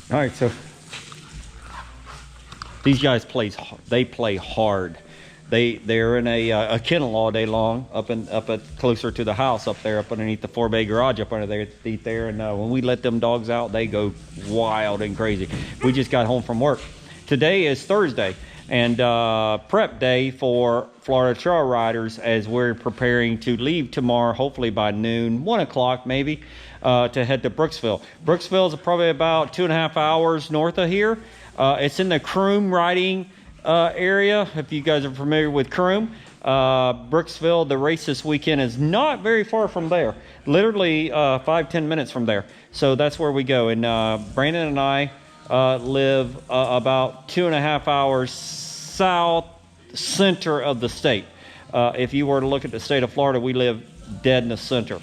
All right, so these guys play hard. They're in a kennel all day long, up closer to the house up there, up underneath the 4-bay garage up underneath there. And when we let them dogs out, they go wild and crazy. We just got home from work. Today is Thursday, and prep day for Florida Trail Riders as we're preparing to leave tomorrow, hopefully by noon, 1 o'clock maybe, to head to Brooksville. Brooksville is probably about 2.5 hours north of here. It's in the Croom riding area, if you guys are familiar with Croom. Brooksville, the race this weekend is not very far from there, literally 5-10 minutes from there. So that's where we go. And Brandon and I live about 2.5 hours south center of the state. If you were to look at the state of Florida, we live dead in the center.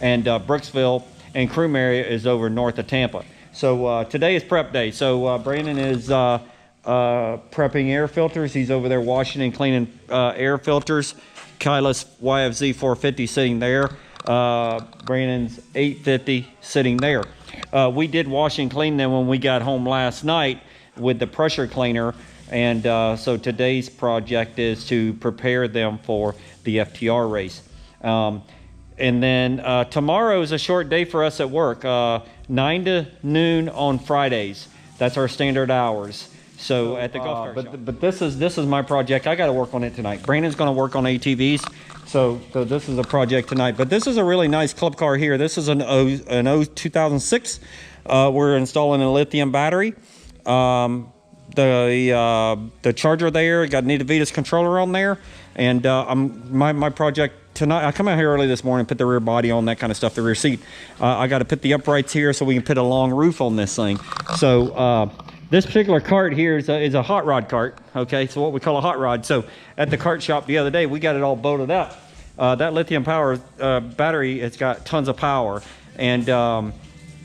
And Brooksville and Croom area is over north of Tampa. So today is prep day. So Brandon is prepping air filters. He's over there washing and cleaning air filters. Kyla's YFZ 450 sitting there. Brandon's 850 sitting there. We did wash and clean them when we got home last night with the pressure cleaner. And so today's project is to prepare them for the FTR race. And then tomorrow is a short day for us at work, 9 to noon on Fridays. That's our standard hours. So at the golf cart shop. But this is my project. I got to work on it tonight. Brandon's going to work on ATVs. So this is a project tonight. But this is a really nice club car here. This is an 2006. We're installing a lithium battery. The charger there, got Nita Vitas controller on there. And my project tonight, I come out here early this morning, put the rear body on, that kind of stuff, the rear seat. I got to put the uprights here so we can put a long roof on this thing. So this particular cart here is a hot rod cart, okay? So what we call a hot rod. So at the cart shop the other day, we got it all bolted up. That lithium power battery, it's got tons of power. And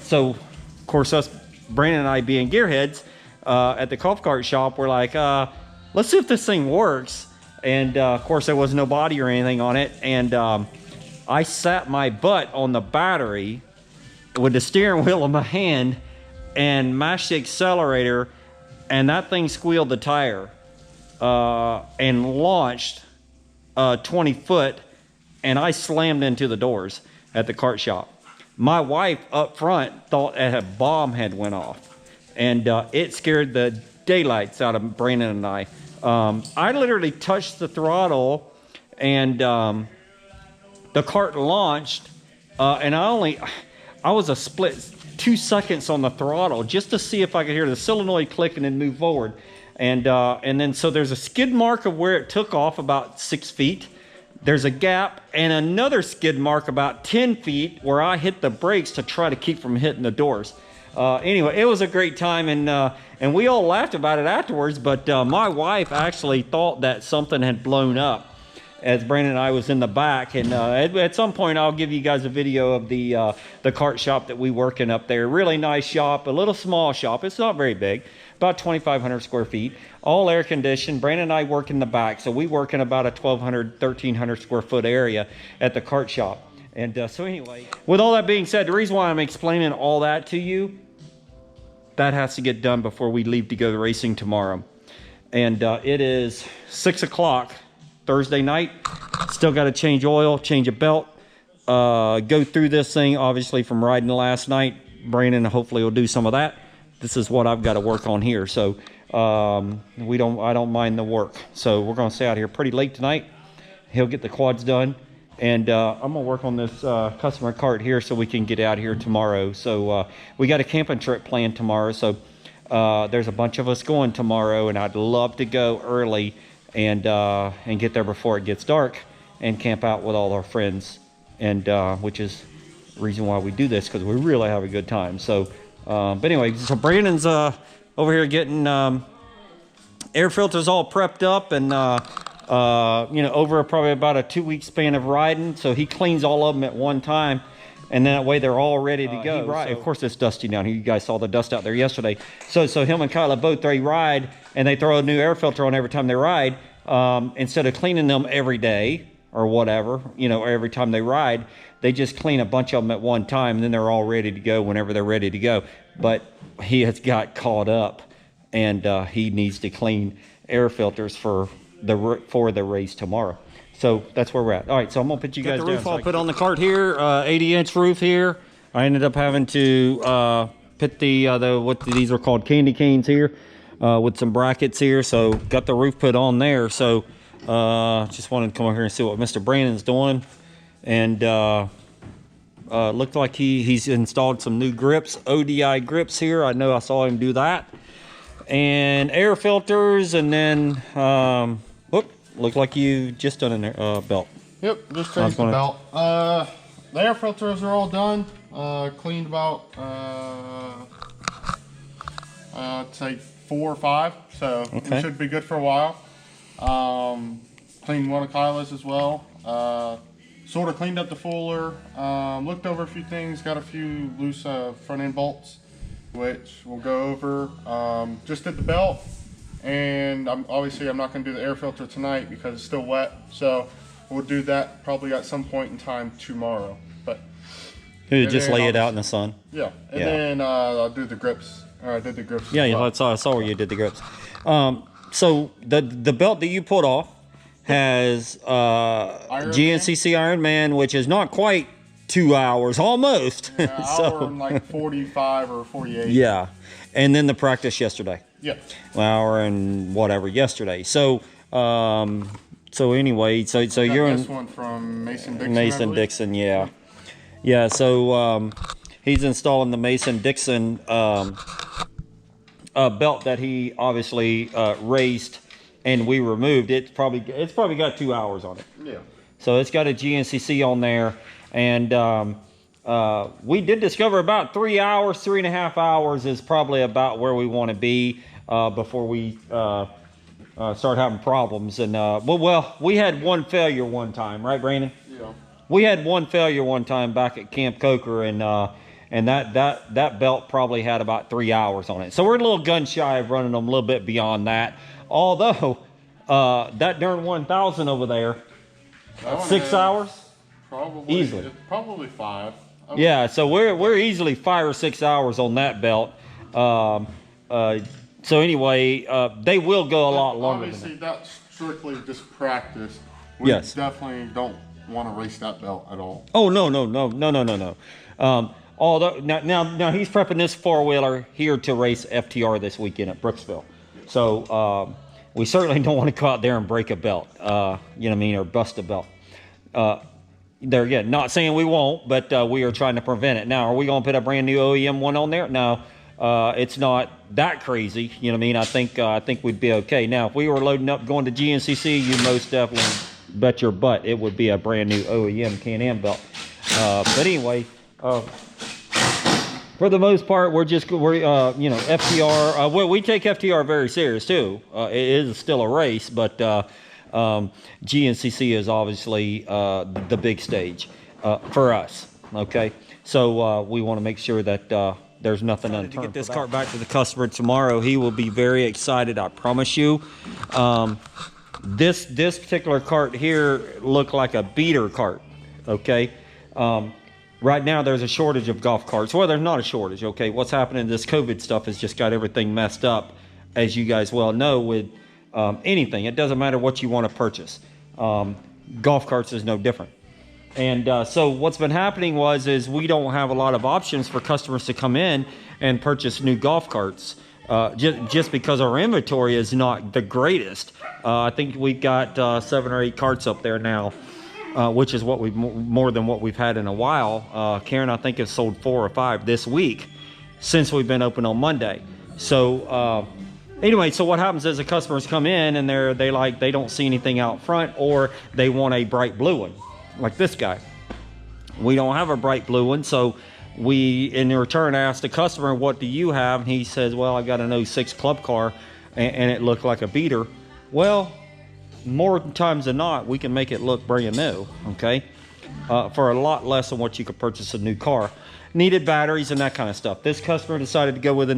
so, of course, us, Brandon and I being gearheads, at the golf cart shop, we're like, let's see if this thing works. And of course, there was no body or anything on it. And I sat my butt on the battery with the steering wheel in my hand and mashed the accelerator, and that thing squealed the tire and launched 20 foot, and I slammed into the doors at the cart shop. My wife up front thought a bomb had went off, and it scared the daylights out of Brandon and I. I literally touched the throttle, and the cart launched, and I was a split 2 seconds on the throttle just to see if I could hear the solenoid click and then move forward. And then so there's a skid mark of where it took off about 6 feet. There's a gap and another skid mark about 10 feet where I hit the brakes to try to keep from hitting the doors. Anyway, it was a great time, and we all laughed about it afterwards, but my wife actually thought that something had blown up as Brandon and I was in the back. And at some point, I'll give you guys a video of the cart shop that we work in up there. Really nice shop, a little small shop. It's not very big, about 2,500 square feet, all air conditioned. Brandon and I work in the back, so we work in about a 1,200, 1,300 square foot area at the cart shop. And so anyway, with all that being said, the reason why I'm explaining all that to you, that has to get done before we leave to go racing tomorrow. And it is 6 o'clock Thursday night. Still got to change oil, change a belt, go through this thing, obviously from riding last night. Brandon hopefully will do some of that. This is what I've got to work on here. So I don't mind the work. So we're going to stay out here pretty late tonight. He'll get the quads done. And I'm going to work on this customer cart here so we can get out here tomorrow. So we got a camping trip planned tomorrow. So there's a bunch of us going tomorrow, and I'd love to go early and get there before it gets dark and camp out with all our friends. And which is the reason why we do this, because we really have a good time. So, but anyway, so Brandon's over here getting air filters all prepped up, and over probably about a 2-week span of riding. So he cleans all of them at one time, and then that way they're all ready to go. So, of course, it's dusty down here. You guys saw the dust out there yesterday. So him and Kyla both, they ride, and they throw a new air filter on every time they ride. Instead of cleaning them every day or whatever, or every time they ride, they just clean a bunch of them at one time, and then they're all ready to go whenever they're ready to go. But he has got caught up, and he needs to clean air filters for the race tomorrow. So that's where we're at. All right, so I'm gonna put you guys down. Got the roof all put on the cart here, 80-inch roof here. I ended up having to put these are called candy canes here, with some brackets here. So got the roof put on there. So just wanted to come over here and see what Mr. Brandon's doing, and looked like he's installed some new grips, ODI grips here. I know I saw him do that, and air filters, and then looked like you just done a belt. Yep, just changed the belt. The air filters are all done. Cleaned about I'd say 4 or 5, so it should be good for a while. Cleaned one of Kyla's as well. Sort of cleaned up the fuller. Looked over a few things. Got a few loose front end bolts, which we'll go over. Just did the belt. And obviously I'm not going to do the air filter tonight because it's still wet, so we'll do that probably at some point in time tomorrow. But you just lay it out in the sun. Yeah, and then I'll do the grips. I did the grips. Yeah, I saw where you did the grips. So the belt that you pulled off has Gncc Iron Man, which is not quite 2 hours, almost. Yeah, hour and like 45 or 48. Yeah, and then the practice yesterday. Yeah. Hour and whatever yesterday. So anyway, so you're in this one from Mason-Dixon. Mason-Dixon, yeah. Yeah, so he's installing the Mason-Dixon belt that he obviously raced and we removed. It's probably got 2 hours on it. Yeah. So it's got a GNCC on there, and we did discover about 3 hours, 3.5 hours is probably about where we want to be before we start having problems. And well, we had one failure one time, right, Brandon? Yeah. We had one failure one time back at Camp Coker, and that belt probably had about 3 hours on it. So we're a little gun shy of running them a little bit beyond that. Although that darn 1000 over there, 6 hours, probably easily, probably 5. Okay. Yeah, so we're easily 5 or 6 hours on that belt. So anyway, they will go a lot longer. Obviously, that's strictly just practice. We definitely don't want to race that belt at all. Oh no. Although now he's prepping this 4-wheeler here to race FTR this weekend at Brooksville. So we certainly don't want to go out there and break a belt, you know what I mean, or bust a belt. There again, not saying we won't, but we are trying to prevent it. Now, are we going to put a brand new OEM one on there? No, it's not that crazy. You know what I mean? I think we'd be okay. Now, if we were loading up going to GNCC, you most definitely bet your butt it would be a brand new OEM Can-Am belt. But anyway, for the most part, we're you know, FTR. We take FTR very serious too. It is still a race, but GNCC is obviously the big stage for us. Okay, so we want to make sure that there's nothing unturned. To get this cart back to the customer tomorrow, he will be very excited. I promise you. This particular cart here looked like a beater cart. Okay. Right now, there's a shortage of golf carts. Well, there's not a shortage, okay? What's happening, this COVID stuff has just got everything messed up, as you guys well know, with anything. It doesn't matter what you want to purchase. Golf carts is no different. And so what's been happening is we don't have a lot of options for customers to come in and purchase new golf carts, just because our inventory is not the greatest. I think we've got 7 or 8 carts up there now. Which is what more than what we've had in a while. Karen, I think, has sold 4 or 5 this week since we've been open on Monday. So anyway, so what happens is the customers come in and they don't see anything out front, or they want a bright blue one, like this guy. We don't have a bright blue one, so we in return asked the customer, "What do you have?" And he says, "Well, I got an 06 club car, and it looked like a beater." Well, more times than not, we can make it look brand new, okay, for a lot less than what you could purchase a new car. Needed batteries and that kind of stuff. This customer decided to go with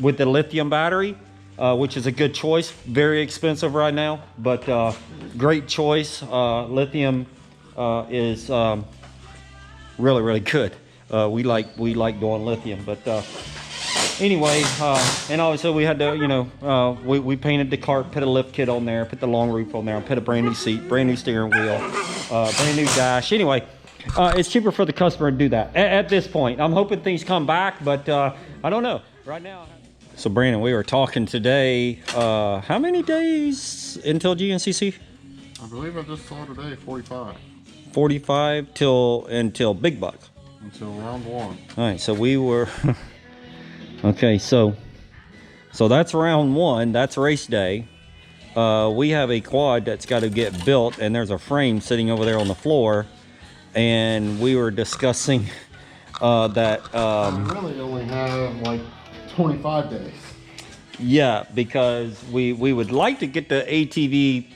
with the lithium battery, which is a good choice. Very expensive right now, but great choice. Lithium is really, really good. We like doing lithium, but anyway, and also we had to, you know, we painted the cart, put a lift kit on there, put the long roof on there, put a brand new seat, brand new steering wheel, brand new dash. Anyway, it's cheaper for the customer to do that at this point. I'm hoping things come back, but I don't know right now. So Brandon, we were talking today, how many days until GNCC? I believe I just saw today 45. 45 until Big Buck. Until round 1. All right, so we were okay. So that's round 1. That's race day. We have a quad that's got to get built, and there's a frame sitting over there on the floor. And we were discussing that. I really only have like 25 days. Yeah, because we would like to get the ATV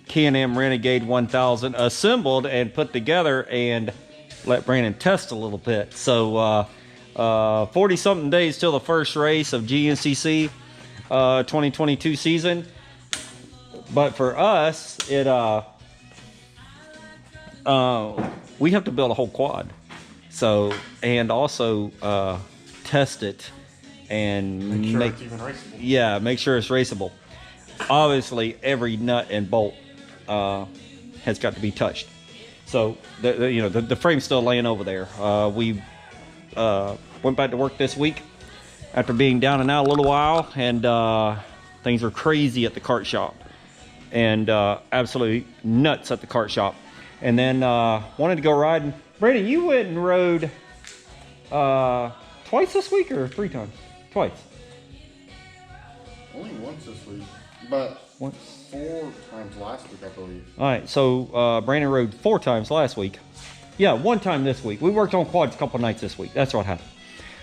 K&M Renegade 1000 assembled and put together and let Brandon test a little bit. So 40 something days till the first race of GNCC 2022 season. But for us, it we have to build a whole quad. So, and also test it and make sure it's even raceable. Yeah, make sure it's raceable. Obviously, every nut and bolt has got to be touched. So the frame's still laying over there. We went back to work this week after being down and out a little while, and things were crazy at the kart shop, and absolutely nuts at the kart shop. And then wanted to go riding. Brandon, you went and rode twice this week or 3 times? Twice. Only once this week, but Once. 4 times last week, I believe. All right, so Brandon rode 4 times last week. Yeah, 1 time this week. We worked on quads a couple nights this week. That's what happened.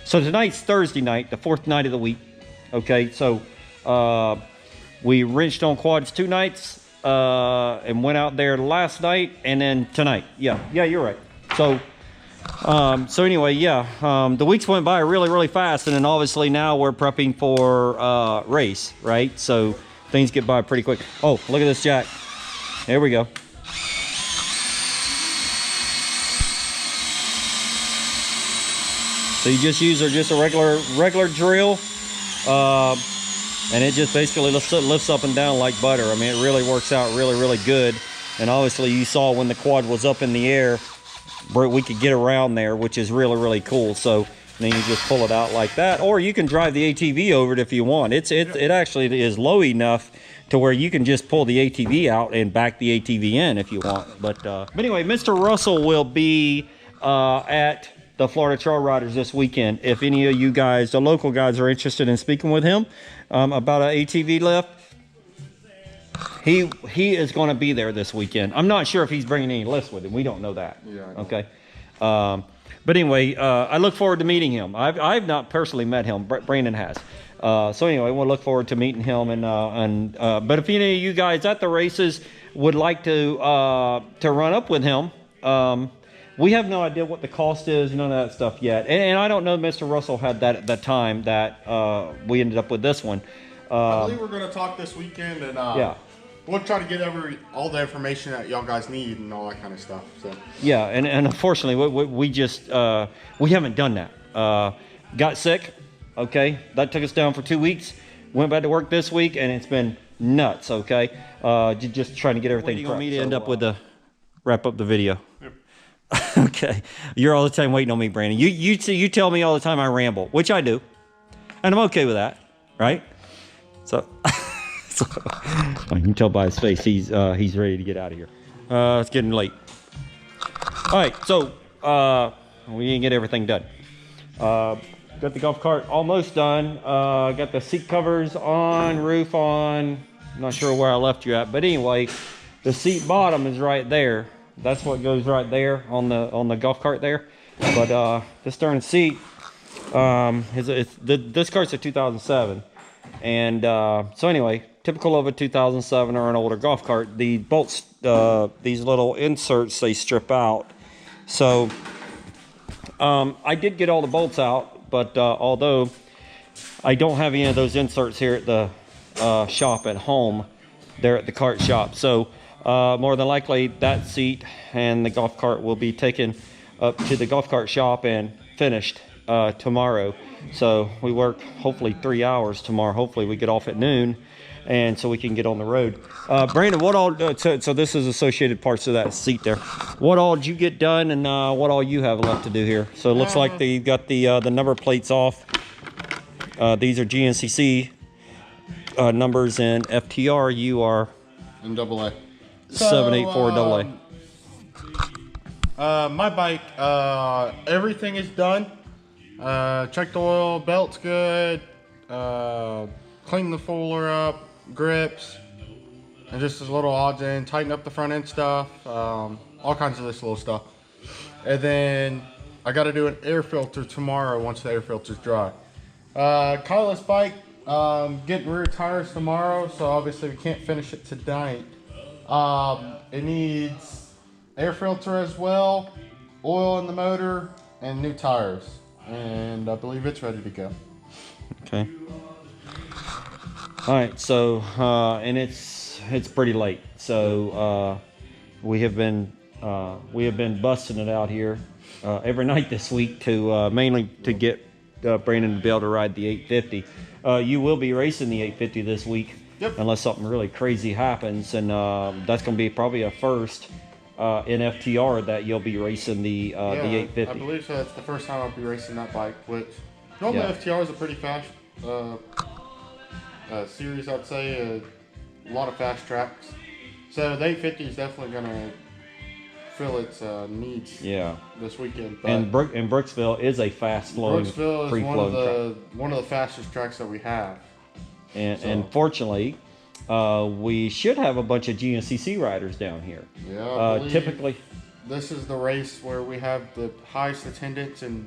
So tonight's Thursday night, the 4th night of the week. Okay, so we wrenched on quads 2 nights and went out there last night and then tonight. Yeah, you're right. So anyway, the weeks went by really, really fast, and then obviously now we're prepping for race, right? So things get by pretty quick. Oh, look at this jack. There we go. So you just use a regular drill, and it just basically lifts up and down like butter. I mean, it really works out really, really good. And obviously you saw when the quad was up in the air, we could get around there, which is really, really cool. So then you just pull it out like that, or you can drive the ATV over it if you want. It actually is low enough to where you can just pull the ATV out and back the ATV in if you want. But anyway, Mr. Russell will be at the Florida Trail Riders this weekend. If any of you guys, the local guys, are interested in speaking with him about an ATV lift, he is going to be there this weekend. I'm not sure if he's bringing any lifts with him. We don't know that. Yeah. Okay. But anyway, I look forward to meeting him. I've not personally met him. Brandon has. So anyway, we'll look forward to meeting him. But if any of you guys at the races would like to run up with him, we have no idea what the cost is, none of that stuff yet. And I don't know Mr. Russell had that at the time that we ended up with this one. I believe we're going to talk this weekend, and yeah. We'll try to get all the information that y'all guys need and all that kind of stuff. So yeah, and unfortunately, we just we haven't done that. Got sick. Okay, that took us down for 2 weeks. Went back to work this week, and it's been nuts. Okay, just trying to get everything. What do you want me to end up with the wrap up the video? Yep. Okay, you're all the time waiting on me, Brandon. You tell me all the time I ramble, which I do, and I'm okay with that, right? So. You can tell by his face he's ready to get out of here. It's getting late. All right, so we didn't get everything done. Got the golf cart almost done. Got the seat covers on, roof on. I'm not sure where I left you at, but anyway, the seat bottom is right there. That's what goes right there on the golf cart there. But this darn seat, this cart's a 2007, and so anyway. Typical of a 2007 or an older golf cart, the bolts, these little inserts, they strip out. So I did get all the bolts out, but although I don't have any of those inserts here at the shop at home, they're at the cart shop. So more than likely that seat and the golf cart will be taken up to the golf cart shop and finished tomorrow. So we work hopefully 3 hours tomorrow. Hopefully we get off at noon, and so we can get on the road. Brandon, what all, so this is associated parts of that seat there. What all did you get done, and what all you have left to do here? So it looks like you got the number plates off. These are GNCC numbers, and FTR, you are in AA. 784 AA. My bike, everything is done. Check the oil, belt's good. Clean the fooler up, grips, and just as little odds in. Tighten up the front end stuff, all kinds of this little stuff. And then I got to do an air filter tomorrow once the air filter's dry. Kyla's bike, getting rear tires tomorrow, so obviously we can't finish it tonight. It needs air filter as well, oil in the motor, and new tires. And I believe it's ready to go. Okay. All right. So, and it's pretty late. So we have been busting it out here every night this week to mainly to get Brandon to be able to ride the 850. You will be racing the 850 this week. Yep. Unless something really crazy happens, and that's going to be probably a first in FTR that you'll be racing the 850. I believe so. That's the first time I'll be racing that bike, which normally FTR is a pretty fast series, I'd say. A lot of fast tracks. So the 850 is definitely going to fill its needs this weekend. But and Brooksville is a fast-flowing, Brooksville is one of the fastest tracks that we have. And fortunately, we should have a bunch of GNCC riders down here. Yeah, typically, this is the race where we have the highest attendance, and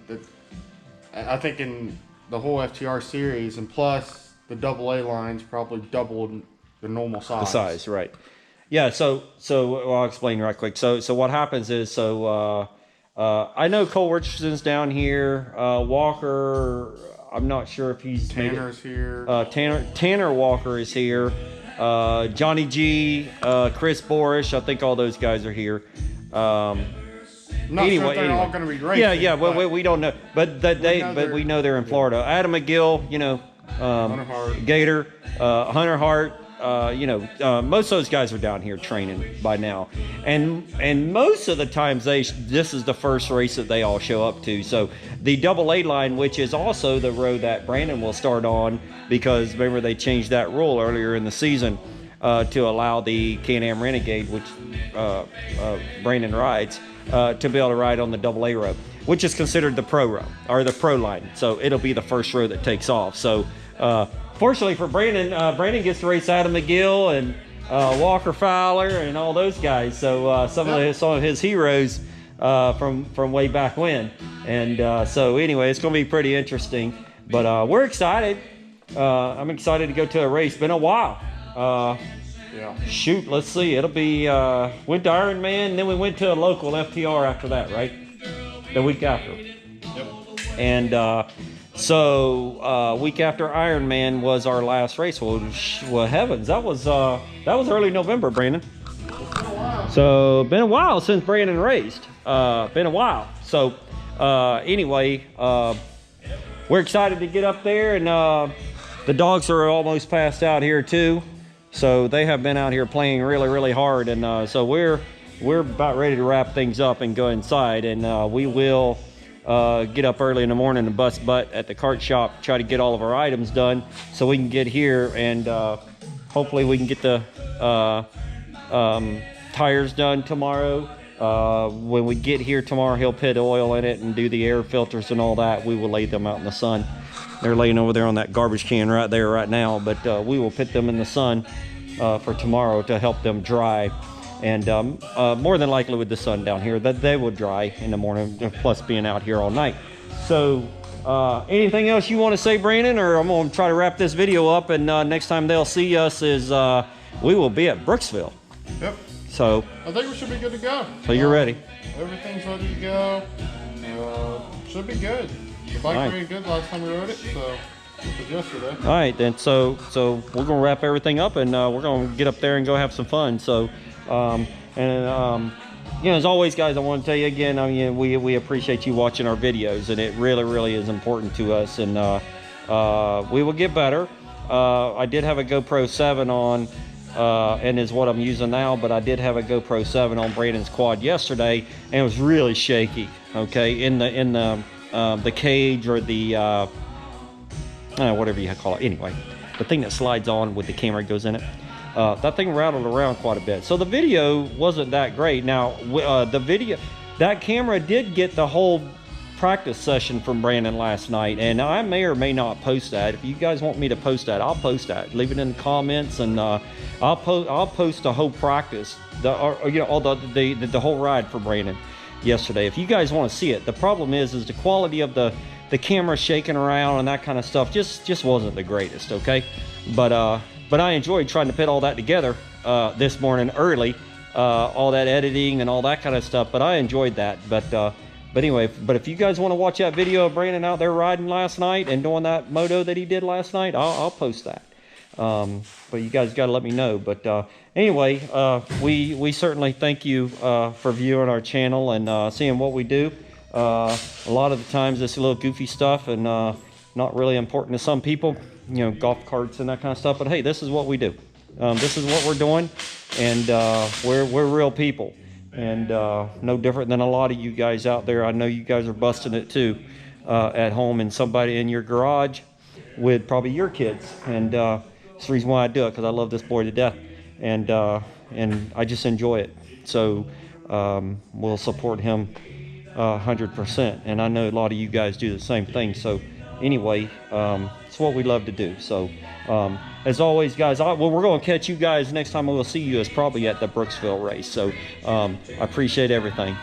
I think in the whole FTR series, and plus the AA lines probably doubled the normal size. The size, right? Yeah. So I'll explain right quick. So what happens is, I know Cole Richardson's down here. Walker, I'm not sure if he's Tanner's here. Tanner Walker is here. Johnny G, Chris Borish, I think all those guys are here. Not sure if they're all going to be racing. Yeah. Well, we don't know, but we know they're in Florida. Adam McGill, Hunter Hart. Gator, Hunter Hart. Most of those guys are down here training by now, and most of the times this is the first race that they all show up to. So the AA line, which is also the road that Brandon will start on, because remember they changed that rule earlier in the season to allow the Can-Am Renegade, which Brandon rides, to be able to ride on the AA road, which is considered the pro road or the pro line. So it'll be the first road that takes off. So fortunately for Brandon, Brandon gets to race Adam McGill and Walker Fowler and all those guys. So some of his heroes from way back when. And so anyway, it's going to be pretty interesting. But we're excited. I'm excited to go to a race. Been a while. Shoot, let's see. It'll be went to Ironman, and then we went to a local FTR after that, right? The week after. Yep. And so week after Ironman was our last race. Well, heavens, that was early November, Brandon. So been a while since Brandon raced. Been a while. So anyway, we're excited to get up there, and the dogs are almost passed out here too. So they have been out here playing really, really hard, and so we're about ready to wrap things up and go inside, and we will get up early in the morning and bust butt at the cart shop, try to get all of our items done so we can get here, and hopefully we can get the tires done tomorrow. When we get here tomorrow, he'll put oil in it and do the air filters and all that. We will lay them out in the sun. They're laying over there on that garbage can right there right now, but we will put them in the sun for tomorrow to help them dry. And more than likely with the sun down here, that they will dry in the morning, plus being out here all night. So anything else you want to say, Brandon, or I'm going to try to wrap this video up, and next time they'll see us is we will be at Brooksville. Yep. So I think we should be good to go. So you're ready? Everything's ready to go. Should be good. The bike ran good last time we rode it, so it was yesterday. All right, then. So we're gonna wrap everything up, and we're gonna get up there and go have some fun. So You know, as always, guys, I want to tell you again, I mean, we appreciate you watching our videos, and it really is important to us, and we will get better. I did have a GoPro 7 on, and is what I'm using now, but I did have a GoPro 7 on Brandon's quad yesterday, and it was really shaky, okay, in the cage, or the whatever you call it. Anyway, the thing that slides on with the camera goes in it. That thing rattled around quite a bit. So the video wasn't that great. Now, that camera did get the whole practice session from Brandon last night, and I may or may not post that. If you guys want me to post that, I'll post that. Leave it in the comments, and I'll post the whole practice, the whole ride for Brandon yesterday. If you guys want to see it, the problem is the quality of the camera shaking around and that kind of stuff just wasn't the greatest, okay? But I enjoyed trying to put all that together this morning early, all that editing and all that kind of stuff. But I enjoyed that. But anyway, if you guys want to watch that video of Brandon out there riding last night and doing that moto that he did last night, I'll post that. But you guys got to let me know. But anyway, we certainly thank you for viewing our channel and seeing what we do. A lot of the times it's a little goofy stuff and not really important to some people, you know, golf carts and that kind of stuff. But hey, this is what we do. This is what we're doing, and we're real people, and no different than a lot of you guys out there. I know you guys are busting it too at home, and somebody in your garage with probably your kids, and it's the reason why I do it, because I love this boy to death, and I just enjoy it. So we'll support him 100%, and I know a lot of you guys do the same thing. So anyway, it's what we love to do. So as always, guys, we're going to catch you guys next time. We'll see you is probably at the Brooksville race. So I appreciate everything.